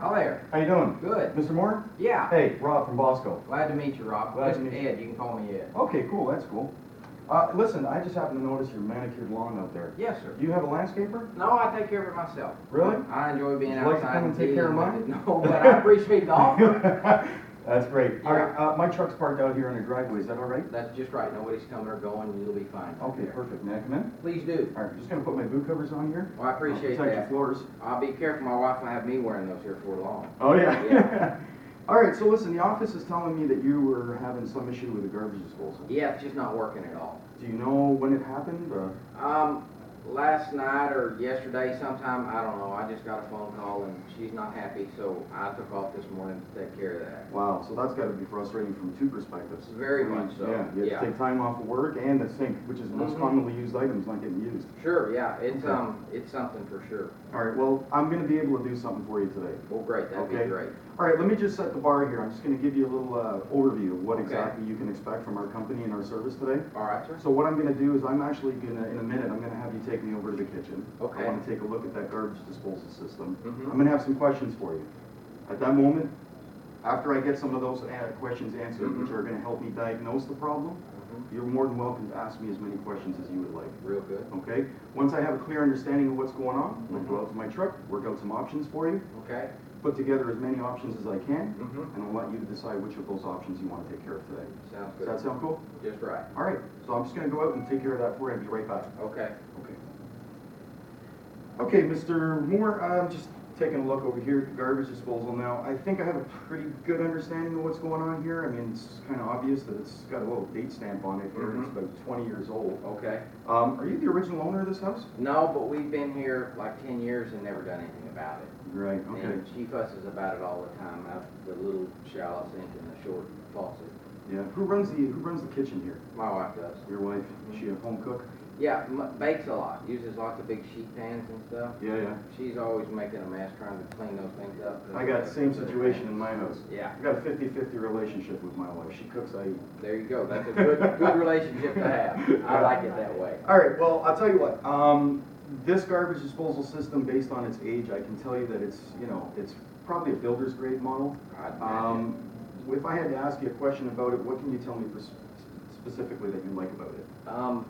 Oh, there. How you doing? Good. Mr. Moore? Yeah. Hey, Rob from Bosco. Glad to meet you, Rob. Glad to Listen, meet you. Ed, you can call me Ed. Okay, cool, that's cool. Listen, I just happened to notice your manicured lawn out there. Yes, sir. Do you have a landscaper? No, I take care of it myself. Really? I enjoy being Would you outside like to come and take care of dealing mine? with it. No, but I appreciate the offer. That's great. Yeah. All right, my truck's parked out here in the driveway, is that all right? That's just right. Nobody's coming or going. You'll be fine. Okay, perfect. May I come in? Please do. All right, just gonna put my boot covers on here. Well, I appreciate Protect your that. floors. I'll be careful. My wife will have me wearing those here for long. Oh, yeah? Yeah. All right, so listen, the office is telling me that you were having some issue with the garbage disposal. Yeah, it's just not working at all. Do you know when it happened? Last night or yesterday sometime, I don't know, I just got a phone call and she's not happy, so I took off this morning to take care of that. Wow, so that's got to be frustrating from two perspectives. Very much so. Yeah, you have to take time off of work and the sink, which is the most commonly used item, is not getting used. Sure, yeah, it's Okay. it's something for sure. All right, well, I'm going to be able to do something for you today. Well, great, that'd be Okay. great. All right, let me just set the bar here. I'm just going to give you a little overview of what Okay. exactly you can expect from our company and our service today. All right, sir. So what I'm going to do is I'm actually going to, in a minute, I'm going to have you take me over to the kitchen. Okay. I want to take a look at that garbage disposal system. Mhm. I'm going to have some questions for you. At that moment, after I get some of those questions answered, which are going to help me diagnose the problem, you're more than welcome to ask me as many questions as you would like. Real good. Okay? Once I have a clear understanding of what's going on, I'll go out to my truck, work out some options for you, Okay. put together as many options as I can, Mhm. and I'll let you decide which of those options you want to take care of today. Sounds Does good. that sound cool? Just right. All right, so I'm just going to go out and take care of that for you. I'll be right back. Okay. Okay. Okay, Mr. Moore, I'm just taking a look over here at the garbage disposal now. I think I have a pretty good understanding of what's going on here. I mean, it's kind of obvious that it's got a little date stamp on it here. It's about 20 years old. Okay. Are you the original owner of this house? No, but we've been here like 10 years and never done anything about it. Right, okay. And she fusses about it all the time, out the little shallow sink and the short faucet. Yeah, who runs the kitchen here? My wife does. Your wife? Is she a home cook? Yeah, bakes a lot. Uses lots of big sheet pans and stuff. Yeah, yeah. She's always making a mess trying to clean those things up. I got the same situation in my house. Yeah. I got a 50-50 relationship with my wife. She cooks, I eat. There you go. That's a good relationship to have. I like it that way. All right, well, I'll tell you what. This garbage disposal system, based on its age, I can tell you that it's, it's probably a builder's grade model. I'd imagine. If I had to ask you a question about it, what can you tell me specifically that you like about it?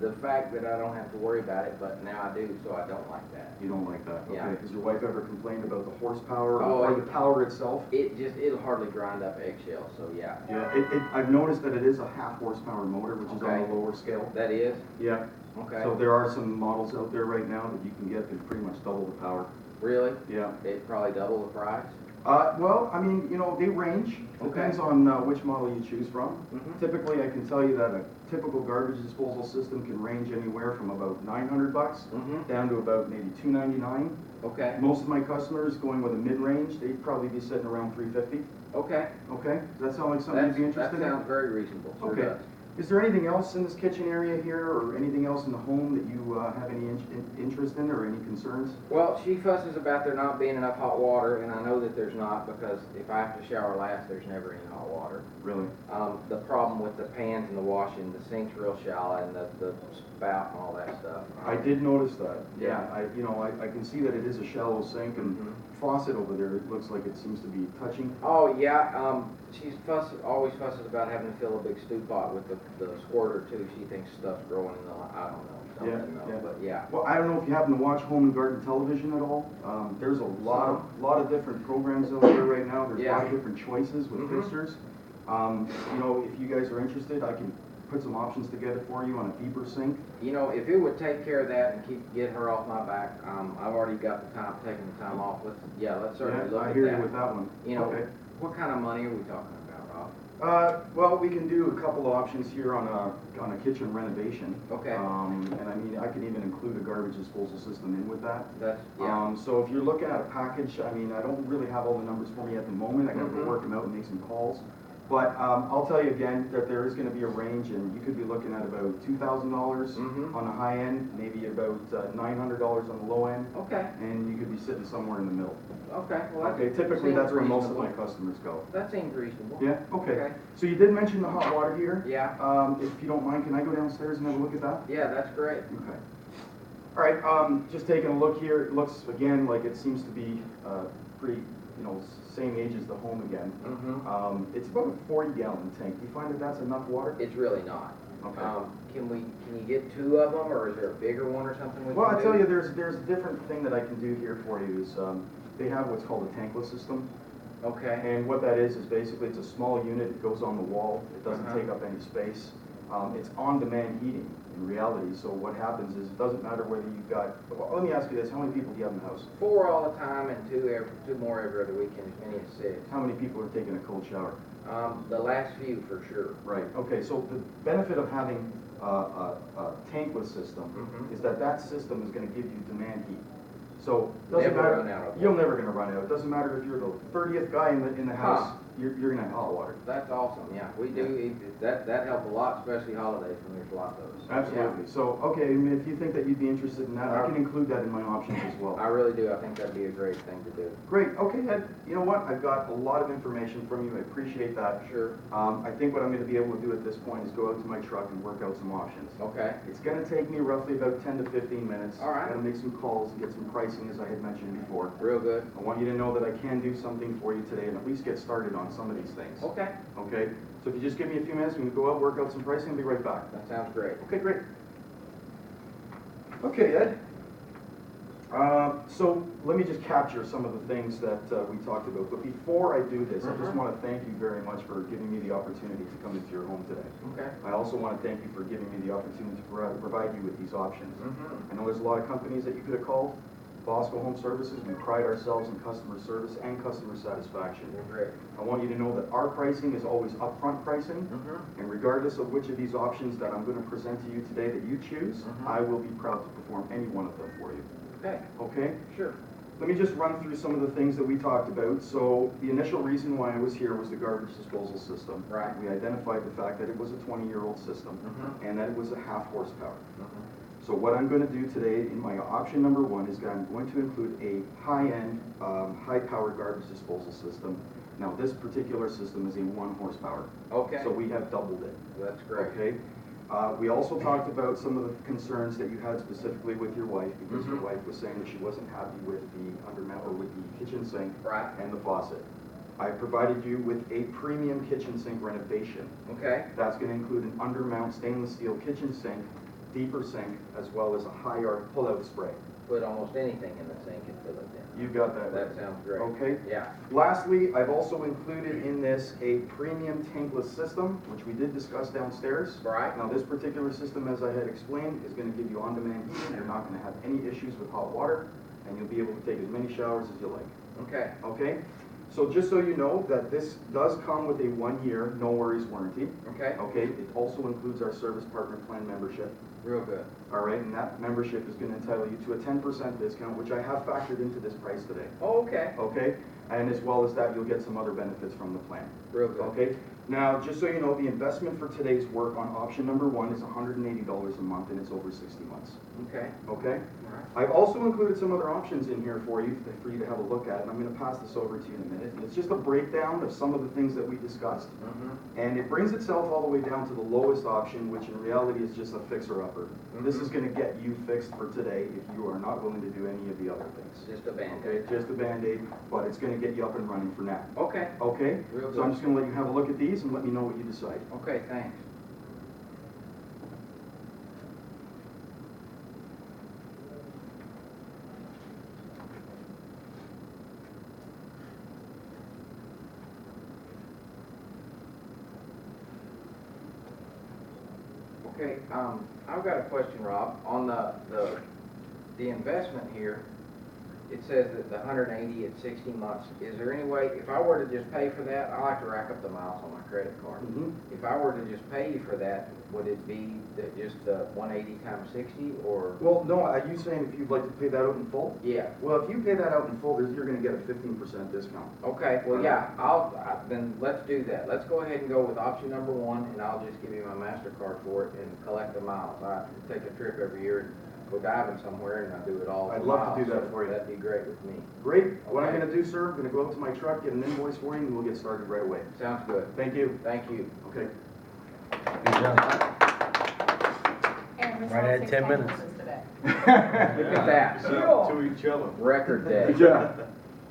The fact that I don't have to worry about it, but now I do, so I don't like that. You don't like that? Yeah. Okay. Has your wife ever complained about the horsepower Oh, or the power itself? It'll hardly grind up eggshells, so yeah. Yeah, I've noticed that it is a half horsepower motor, which is on Okay. the lower scale. That is? Yeah. Okay. So there are some models out there right now that you can get that pretty much double the power. Really? Yeah. It'd probably double the price? Well, I mean, they range. Depends on which model you choose from. Mhm. Typically, I can tell you that a typical garbage disposal system can range anywhere from about $900 Mhm. down to about maybe $299. Okay. Most of my customers going with a mid-range, they'd probably be sitting around $350. Okay. Okay? Does that sound like something you'd be interested That in? sounds very reasonable. Sure Okay. does. Is there anything else in this kitchen area here, or anything else in the home that you have any interest in, or any concerns? Well, she fusses about there not being enough hot water, and I know that there's not, because if I have to shower last, there's never any hot water. Really? The problem with the pans and the washing, the sink's real shallow, and the spout and all that stuff. I did notice that. Yeah. I can see that it is a shallow sink, and faucet over there, it looks like it seems to be touching. Oh, yeah, she's always fusses about having to fill a big stew pot with the squirter too. She thinks stuff's growing in the, I don't know, something, Yeah. but yeah. Well, I don't know if you happen to watch Home and Garden Television at all. There's a lot of different programs out there right now. There's a lot of different choices with fixtures. If you guys are interested, I can put some options together for you on a deeper sink. If it would take care of that and get her off my back, I've already got the time, taking the time off. Let's certainly look at that. I hear you with that one. Okay. What kind of money are we talking about, Rob? Well, we can do a couple of options here on a kitchen renovation. Okay. And I mean, I can even include a garbage disposal system in with that. Yeah. So if you're looking at a package, I mean, I don't really have all the numbers for me at the moment. I got to work them out and make some calls. But I'll tell you again that there is going to be a range, and you could be looking at about $2,000 on the high end, maybe about $900 on the low end. Okay. And you could be sitting somewhere in the middle. Okay. Well, Okay, typically that's where most of my customers go. That seems reasonable. Yeah, okay. Okay. So you did mention the hot water heater. Yeah. If you don't mind, can I go downstairs and have a look at that? Yeah, that's great. Okay. All right, just taking a look here, it looks again like it seems to be pretty, same age as the home again. It's about a 40-gallon tank. Do you find that that's enough water? It's really not. Okay. Can you get 2 of them, or is there a bigger one or something we Well, can I do? tell you, there's a different thing that I can do here for you is they have what's called a tankless system. Okay. And what that is basically it's a small unit, it goes on the wall, it doesn't Uh-huh. take up any space. It's on-demand heating in reality, so what happens is it doesn't matter whether you've got, well, let me ask you this, how many people do you have in the house? 4 all the time and 2 more every other weekend, as many as 6. How many people are taking a cold shower? The last few for sure. Right, okay, so the benefit of having a tankless system is that system is gonna give you demand heat. So, doesn't Never matter, run out of you're water. never gonna run out. It doesn't matter if you're the 30th guy in the house, you're gonna have hot water. That's awesome, yeah. We do, that helps a lot, especially holidays when there's a lot of those. Absolutely. So, okay, I mean, if you think that you'd be interested in that, I can include that in my options as well. I really do. I think that'd be a great thing to do. Great, okay, Ed, you know what, I've got a lot of information from you, I appreciate that. Sure. I think what I'm gonna be able to do at this point is go out to my truck and work out some options. Okay. It's gonna take me roughly about 10 to 15 minutes. All right. I'm gonna make some calls and get some pricing, as I had mentioned before. Real good. I want you to know that I can do something for you today and at least get started on some of these things. Okay. Okay, so if you just give me a few minutes, we can go out, work out some pricing, and be right back. That sounds great. Okay, great. Okay, Ed. So let me just capture some of the things that we talked about. But before I do this, I just want to thank you very much for giving me the opportunity to come into your home today. Okay. I also want to thank you for giving me the opportunity to provide you with these options. I know there's a lot of companies that you could have called. Bosco Home Services, we pride ourselves in customer service and customer satisfaction. You're great. I want you to know that our pricing is always upfront pricing, and regardless of which of these options that I'm going to present to you today that you choose, I will be proud to perform any one of them for you. Okay. Okay? Sure. Let me just run through some of the things that we talked about. So the initial reason why I was here was the garbage disposal system. Right. We identified the fact that it was a 20-year-old system and that it was a half horsepower. So what I'm going to do today in my option number 1 is that I'm going to include a high-end, high-powered garbage disposal system. Now this particular system is a 1 horsepower. Okay. So we have doubled it. That's great. Okay. We also talked about some of the concerns that you had specifically with your wife, because your wife was saying that she wasn't happy with the undermount or with the kitchen sink and the faucet. I provided you with a premium kitchen sink renovation. Okay. That's going to include an undermount stainless steel kitchen sink, deeper sink, as well as a high arc pull-out spray. Put almost anything in the sink and fill it in. You got that right. That sounds great. Okay. Yeah. Lastly, I've also included in this a premium tankless system, which we did discuss downstairs. Right. Now, this particular system, as I had explained, is going to give you on-demand heating. You're not going to have any issues with hot water, and you'll be able to take as many showers as you like. Okay. Okay? So just so you know that this does come with a 1-year, no worries warranty. Okay. Okay? It also includes our service partner plan membership. Real good. All right, and that membership is going to entitle you to a 10% discount, which I have factored into this price today. Oh, okay. Okay, and as well as that, you'll get some other benefits from the plan. Real good. Okay, now, just so you know, the investment for today's work on option number 1 is $180 a month, and it's over 60 months. Okay. Okay? All right. I've also included some other options in here for you to have a look at, and I'm going to pass this over to you in a minute. It's just a breakdown of some of the things that we discussed, and it brings itself all the way down to the lowest option, which in reality is just a fixer-upper. This is going to get you fixed for today if you are not willing to do any of the other things. Just a Band-Aid. Okay, just a Band-Aid, but it's going to get you up and running for now. Okay. Okay? Real So I'm good. just going to let you have a look at these and let me know what you decide. Okay, thanks. Okay, I've got a question, Rob. On the investment here, it says that the 180 at 60 months. Is there any way, if I were to just pay for that, I like to rack up the miles on my credit card. If I were to just pay you for that, would it be just 180 times 60, or? Well, no, are you saying if you'd like to pay that out in full? Yeah. Well, if you pay that out in full, you're going to get a 15% discount. Okay, well, yeah, then let's do that. Let's go ahead and go with option number 1, and I'll just give you my MasterCard for it and collect the miles. I take a trip every year and go diving somewhere, and I do it all. I'd for love to miles, do that so for you. That'd be great with me. Great. What I'm Okay. going to do, sir, I'm going to go up to my truck, get an invoice for you, and we'll get started right away. Sounds good. Thank you. Thank you. Okay. And Right at results 10 and minutes. finances today. Look at that. To each other. Record day. Yeah.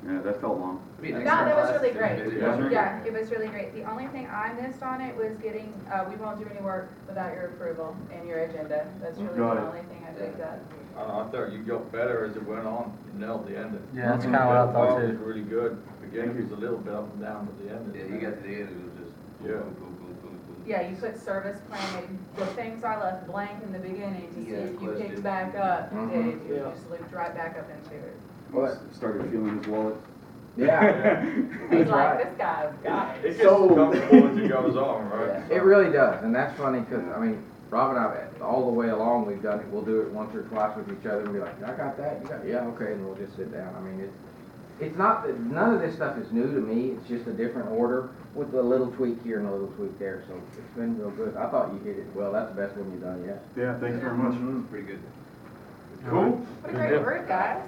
Yeah, that felt long. No, that was really great. Yeah. Yeah, it was really great. The only thing I missed on it was getting, we won't do any work without your approval and your agenda. That's really Got the it. only thing I picked up. I thought you got better as it went on, you nailed the ending. Yeah, that's kinda what I thought It was too. really good, beginning was a little bit up and down, but the end. Yeah, you got to the end, it was just Yeah. boom, boom, boom, boom, boom. Yeah, you put service planning, the things I left blank in the beginning to see Yeah, if you question. picked back up, you Mhm. did. You Yeah. just looped right back up into it. What? Started feeling his wallet. Yeah. He's That's like, right. this guy's got It it. gets comfortable as it goes on, right? Yeah, it really does, and that's funny, because, I mean, Rob and I, all the way along, we've done it, we'll do it once or twice with each other, and be like, I got that, you got, yeah, okay, and we'll just sit down, I mean, it's not, that none of this stuff is new to me, it's just a different order, with a little tweak here and a little tweak there, so it's been real good. I thought you hit it well, that's the best one you've done yet. Yeah, thanks very much. Mhm. Pretty good. Cool. What a great group, guys.